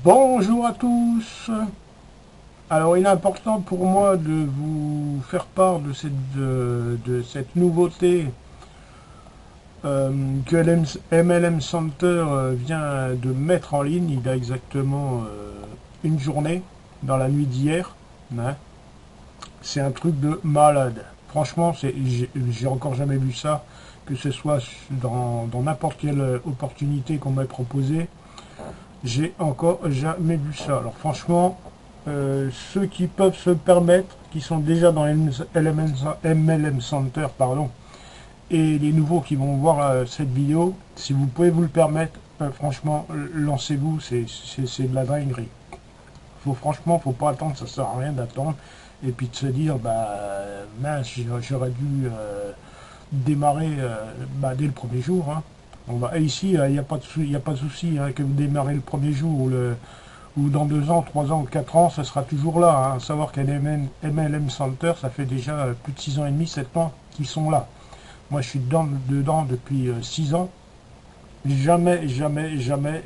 Bonjour à tous. Alors, il est important pour moi de vous faire part de cette nouveauté que MLM Center vient de mettre en ligne. Il y a exactement une journée, dans la nuit d'hier, hein. C'est un truc de malade. Franchement, j'ai encore jamais vu ça, que ce soit dans n'importe quelle opportunité qu'on m'ait proposée. J'ai encore jamais vu ça. Alors franchement, ceux qui peuvent se le permettre, qui sont déjà dans MLM Center, pardon, et les nouveaux qui vont voir cette vidéo, si vous pouvez vous le permettre, franchement, lancez-vous, c'est de la dinguerie. Franchement, faut pas attendre, ça sert à rien d'attendre, et puis de se dire, bah mince, j'aurais dû démarrer dès le premier jour, hein. Et ici, il n'y a pas de souci, hein, que vous démarrez le premier jour ou dans 2 ans, 3 ans ou 4 ans, ça sera toujours là, hein. À savoir qu'un MLM Center, ça fait déjà plus de 6 ans et demi, 7 ans qu'ils sont là. Moi, je suis dedans depuis 6 ans. Jamais, jamais, jamais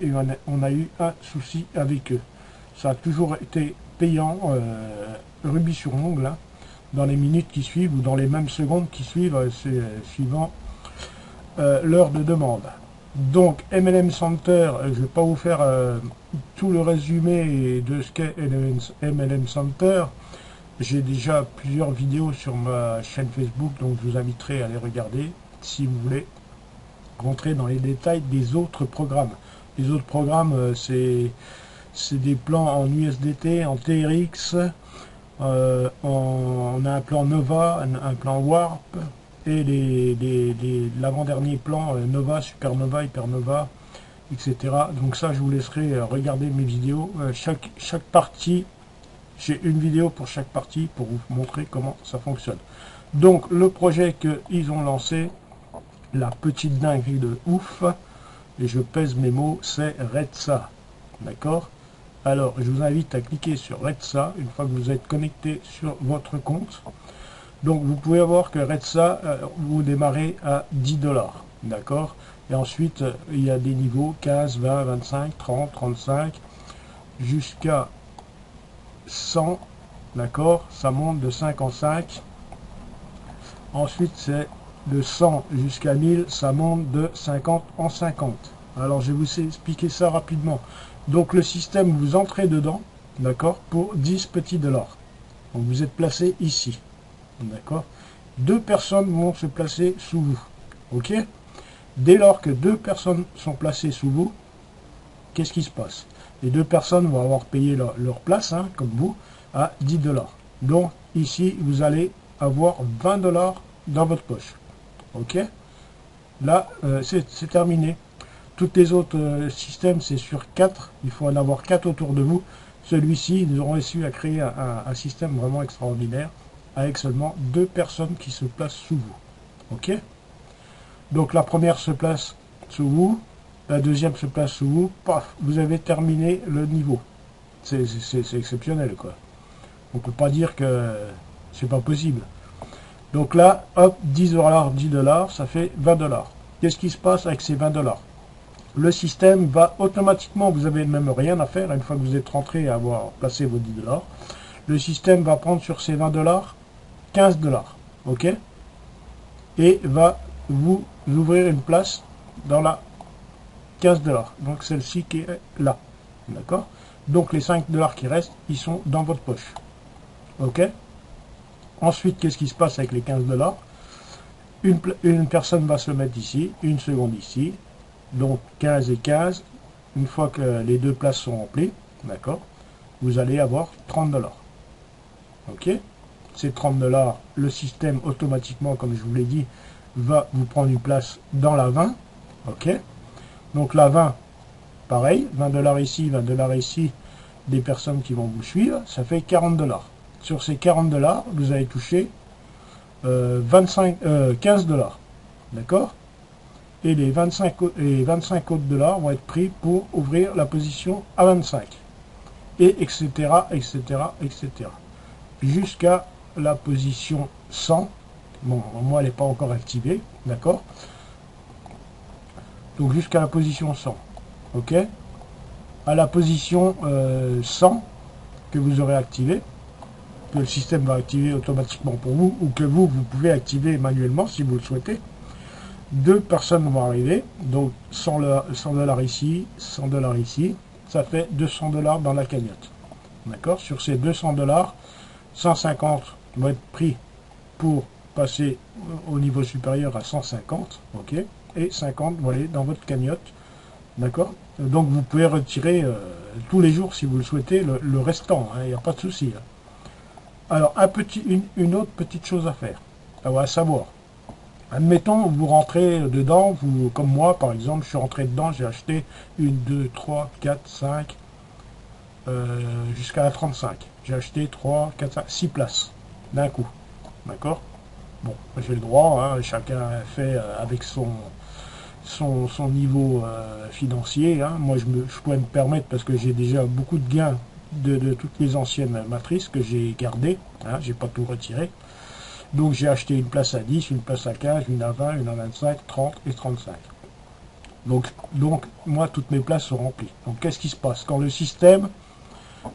on a eu un souci avec eux. Ça a toujours été payant, rubis sur ongle, hein, dans les minutes qui suivent ou dans les mêmes secondes qui suivent, suivant l'heure de demande. Donc MLM Center, je ne vais pas vous faire tout le résumé de ce qu'est MLM Center. J'ai déjà plusieurs vidéos sur ma chaîne Facebook, donc je vous inviterai à les regarder si vous voulez rentrer dans les détails des autres programmes. Les autres programmes, c'est des plans en USDT, en TRX, on a un plan Nova, un plan Warp, et l'avant-dernier plan Nova, Supernova, Hypernova, etc. Donc ça, je vous laisserai regarder mes vidéos. Chaque partie, j'ai une vidéo pour chaque partie pour vous montrer comment ça fonctionne. Donc le projet qu'ils ont lancé, la petite dinguerie de ouf, et je pèse mes mots, c'est Retsa. D'accord? Alors, je vous invite à cliquer sur Retsa une fois que vous êtes connecté sur votre compte. Donc, vous pouvez voir que Retsa, vous démarrez à 10 $. D'accord? Et ensuite, il y a des niveaux 15, 20, 25, 30, 35, jusqu'à 100. D'accord? Ça monte de 5 en 5. Ensuite, c'est de 100 jusqu'à 1000, ça monte de 50 en 50. Alors, je vais vous expliquer ça rapidement. Donc, le système, vous entrez dedans, d'accord, pour 10 petits dollars. Donc, vous êtes placé ici, d'accord. 2 personnes vont se placer sous vous, ok. Dès lors que 2 personnes sont placées sous vous, qu'est-ce qui se passe? Les 2 personnes vont avoir payé leur place, hein, comme vous, à 10 $. Donc, ici, vous allez avoir 20 $ dans votre poche. Ok? Là, c'est terminé. Toutes les autres systèmes, c'est sur 4. Il faut en avoir 4 autour de vous. Celui-ci, nous aurons réussi à créer un système vraiment extraordinaire avec seulement 2 personnes qui se placent sous vous. Ok? Donc la première se place sous vous, la deuxième se place sous vous. Paf, vous avez terminé le niveau. C'est exceptionnel, quoi. On ne peut pas dire que c'est pas possible. Donc là, hop, 10 $, 10 $, ça fait 20 $. Qu'est-ce qui se passe avec ces 20 $? Le système va automatiquement, vous n'avez même rien à faire, une fois que vous êtes rentré à avoir placé vos 10 $, le système va prendre sur ces 20 $, 15 $, ok? Et va vous ouvrir une place dans la 15 $. Donc celle-ci qui est là, d'accord? Donc les 5 $ qui restent, ils sont dans votre poche, ok? Ensuite, qu'est-ce qui se passe avec les 15 $? Une personne va se mettre ici, une seconde ici, donc 15 et 15. Une fois que les 2 places sont remplies, d'accord, vous allez avoir 30 $. Ok? Ces 30 $, le système automatiquement, comme je vous l'ai dit, va vous prendre une place dans la 20. Ok? Donc la 20, pareil, 20 $ ici, 20 $ ici, des personnes qui vont vous suivre, ça fait 40 $. Sur ces 40 $, vous allez toucher 15 $. D'accord? Et les 25 autres dollars vont être pris pour ouvrir la position à 25. Et etc., etc., etc. Jusqu'à la position 100. Bon, moi, elle n'est pas encore activée. D'accord? Donc, jusqu'à la position 100. OK? à la position 100 que vous aurez activé, que le système va activer automatiquement pour vous, ou que vous pouvez activer manuellement si vous le souhaitez. 2 personnes vont arriver, donc 100 $ ici, 100 $ ici, ça fait 200 $ dans la cagnotte. D'accord? Sur ces 200 $, 150 vont être pris pour passer au niveau supérieur à 150, ok? Et 50 vont aller dans votre cagnotte, d'accord? Donc vous pouvez retirer tous les jours si vous le souhaitez le restant, il n'y a pas de souci. Hein. Alors une autre petite chose à faire, à savoir. Admettons, vous rentrez dedans, vous, comme moi par exemple, je suis rentré dedans, j'ai acheté 1, 2, 3, 4, 5, jusqu'à la 35. J'ai acheté 3, 4, 5, 6 places d'un coup. D'accord? Bon, j'ai le droit, hein, chacun fait avec son niveau financier. Hein. Moi, je pourrais me permettre, parce que j'ai déjà beaucoup de gains de toutes les anciennes matrices que j'ai gardées. Hein, j'ai pas tout retiré. Donc j'ai acheté une place à 10, une place à 15, une à 20, une à 25, 30 et 35. Donc moi, toutes mes places sont remplies. Donc qu'est-ce qui se passe? Quand le système,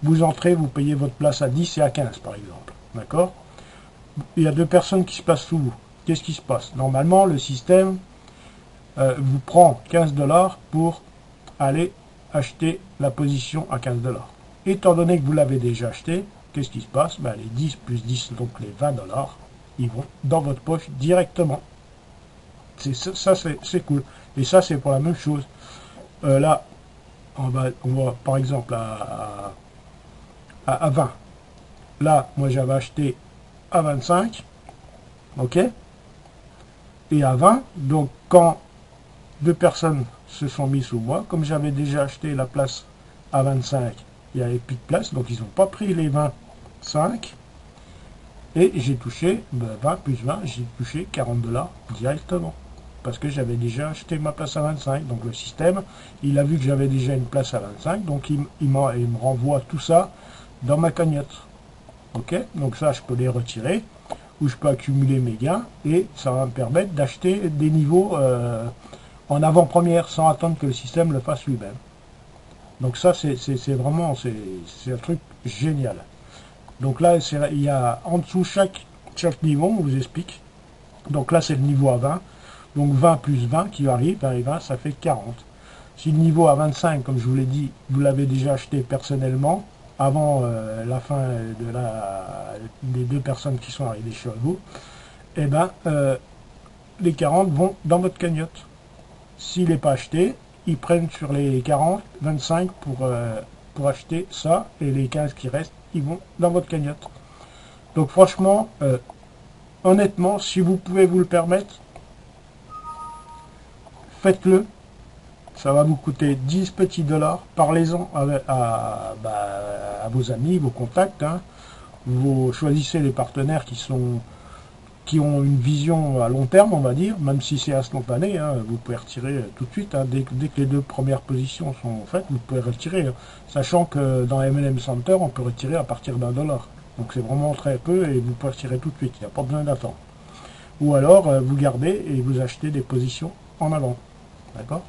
vous entrez, vous payez votre place à 10 et à 15 par exemple. D'accord? Il y a 2 personnes qui se placent sous vous. Qu'est-ce qui se passe? Normalement, le système vous prend 15 $ pour aller acheter la position à 15 $. Étant donné que vous l'avez déjà acheté, qu'est-ce qui se passe? Ben, les 10 plus 10, donc les 20 $, ils vont dans votre poche directement. Ça, c'est cool. Et ça, c'est pour la même chose. Là, on va par exemple à 20. Là, moi, j'avais acheté à 25. OK? Et à 20. Donc, quand 2 personnes se sont mis sous moi, comme j'avais déjà acheté la place à 25, il n'y avait plus de place. Donc, ils n'ont pas pris les 25. Et j'ai touché 20 plus 20, j'ai touché 40 $ directement. Parce que j'avais déjà acheté ma place à 25. Donc le système, il a vu que j'avais déjà une place à 25. Donc il me renvoie tout ça dans ma cagnotte. Ok? Donc ça, je peux les retirer. Ou je peux accumuler mes gains. Et ça va me permettre d'acheter des niveaux en avant-première sans attendre que le système le fasse lui-même. Donc ça, c'est vraiment un truc génial. Donc là, il y a en dessous chaque niveau, on vous explique. Donc là, c'est le niveau à 20. Donc 20 plus 20 qui arrive, et 20, ça fait 40. Si le niveau à 25, comme je vous l'ai dit, vous l'avez déjà acheté personnellement, avant la fin des 2 personnes qui sont arrivées chez vous, et ben les 40 vont dans votre cagnotte. S'il n'est pas acheté, ils prennent sur les 40, 25 pour acheter ça, et les 15 qui restent, ils vont dans votre cagnotte. Donc franchement, honnêtement, si vous pouvez vous le permettre, faites-le. Ça va vous coûter 10 petits $. Parlez-en à vos amis, vos contacts. Hein. Vous choisissez les partenaires qui ont une vision à long terme, on va dire, même si c'est instantané. Hein, vous pouvez retirer tout de suite. Hein, dès que les 2 premières positions sont faites, vous pouvez retirer. Hein, sachant que dans MLM Center, on peut retirer à partir d'1 $. Donc c'est vraiment très peu et vous pouvez retirer tout de suite. Il n'y a pas besoin d'attendre. Ou alors, vous gardez et vous achetez des positions en avant. D'accord?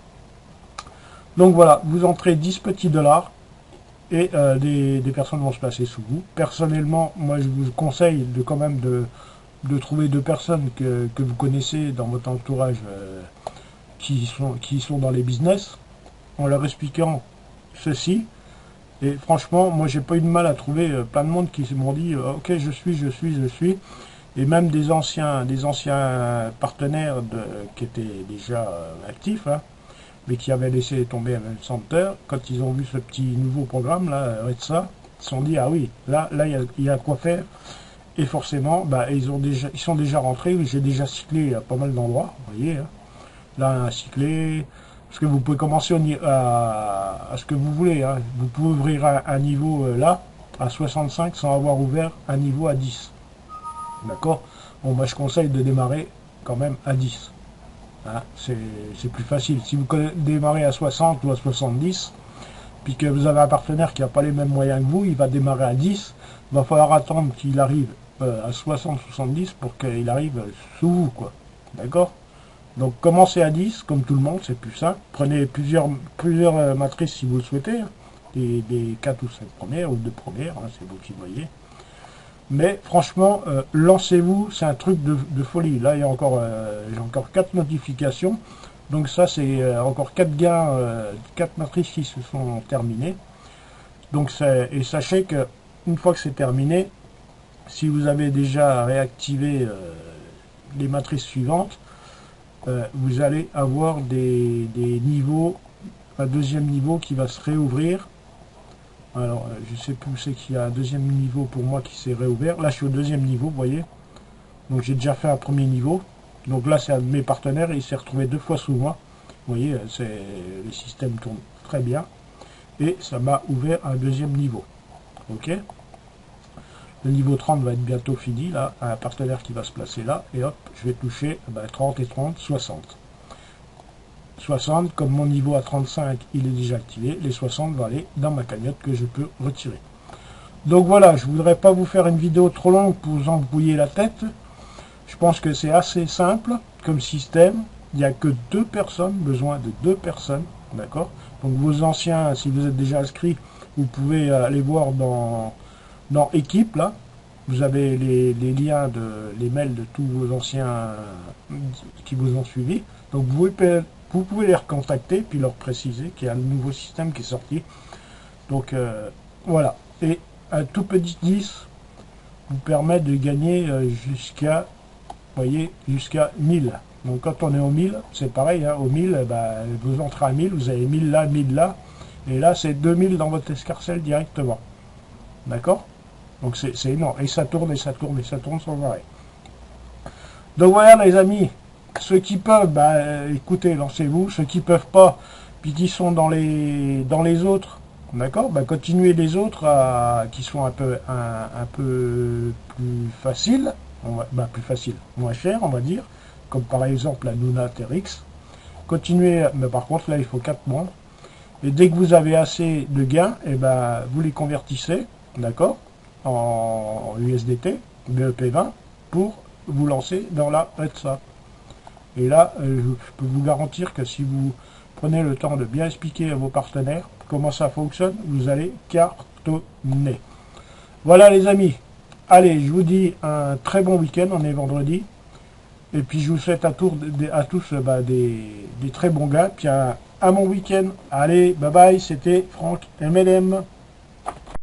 Donc voilà, vous entrez 10 petits $ et des personnes vont se placer sous vous. Personnellement, moi je vous conseille quand même de trouver 2 personnes que vous connaissez dans votre entourage qui sont dans les business, en leur expliquant ceci. Et franchement, moi j'ai pas eu de mal à trouver plein de monde qui m'ont dit ok, je suis. Et même des anciens partenaires qui étaient déjà actifs, hein, mais qui avaient laissé tomber MLM Center, quand ils ont vu ce petit nouveau programme là, Redsa, ils se sont dit ah oui, là il y a quoi faire. Et forcément, ils sont déjà rentrés. J'ai déjà cyclé à pas mal d'endroits, vous voyez. Hein. Là, cyclé, parce que vous pouvez commencer à ce que vous voulez. Hein. Vous pouvez ouvrir un niveau là, à 65, sans avoir ouvert un niveau à 10. D'accord? Bon, moi je conseille de démarrer quand même à 10. Hein, c'est plus facile. Si vous démarrez à 60 ou à 70, puis que vous avez un partenaire qui n'a pas les mêmes moyens que vous, il va démarrer à 10, il va falloir attendre qu'il arrive à 60-70 pour qu'il arrive sous vous, quoi. D'accord? Donc commencez à 10, comme tout le monde, c'est plus simple. Prenez plusieurs matrices si vous le souhaitez. Hein. des 4 ou 5 premières, ou 2 premières, hein, c'est vous qui voyez. Mais franchement, lancez-vous, c'est un truc de folie. Là, il y a encore, j'ai encore 4 notifications. Donc ça, c'est encore 4 gains, 4 matrices qui se sont terminées. Donc, et sachez que une fois que c'est terminé, si vous avez déjà réactivé les matrices suivantes, vous allez avoir des niveaux, un deuxième niveau qui va se réouvrir. Alors, je sais plus où c'est qu'il y a un deuxième niveau pour moi qui s'est réouvert. Là, je suis au deuxième niveau, vous voyez. Donc, j'ai déjà fait un premier niveau. Donc là, c'est un de mes partenaires et il s'est retrouvé 2 fois sous moi. Vous voyez, le système tourne très bien. Et ça m'a ouvert un deuxième niveau. Ok. Le niveau 30 va être bientôt fini, là, un partenaire qui va se placer là, et hop, je vais toucher 30 et 30, 60. 60, comme mon niveau à 35, il est déjà activé, les 60 vont aller dans ma cagnotte que je peux retirer. Donc voilà, je ne voudrais pas vous faire une vidéo trop longue pour vous embrouiller la tête. Je pense que c'est assez simple comme système. Il n'y a que 2 personnes, besoin de 2 personnes, d'accord? Donc vos anciens, si vous êtes déjà inscrits, vous pouvez aller voir dans équipe, là. Vous avez les liens, les mails de tous vos anciens qui vous ont suivi. Donc vous pouvez les recontacter, puis leur préciser qu'il y a un nouveau système qui est sorti. Donc voilà. Et un tout petit 10 vous permet de gagner jusqu'à, voyez, jusqu'à 1000. Donc quand on est au 1000, c'est pareil, hein, au 1000, vous entrez à 1000, vous avez 1000 là, 1000 là, et là c'est 2000 dans votre escarcelle directement. D'accord? Donc c'est énorme, et ça tourne, et ça tourne, et ça tourne sans arrêt. Donc voilà les amis, ceux qui peuvent, écoutez, lancez-vous, ceux qui peuvent pas, puis qui sont dans les autres, d'accord, continuez les autres qui sont un peu plus faciles, plus faciles, moins chers on va dire, comme par exemple la Luna TRX. Continuez, mais par contre là il faut 4 membres, et dès que vous avez assez de gains, vous les convertissez, d'accord, en USDT, BEP20, pour vous lancer dans la RETSA. Et là, je peux vous garantir que si vous prenez le temps de bien expliquer à vos partenaires comment ça fonctionne, vous allez cartonner. Voilà les amis, allez, je vous dis un très bon week-end, on est vendredi, et puis je vous souhaite à tous des très bons gars, puis un bon week-end. Allez, bye bye, c'était Franck MLM.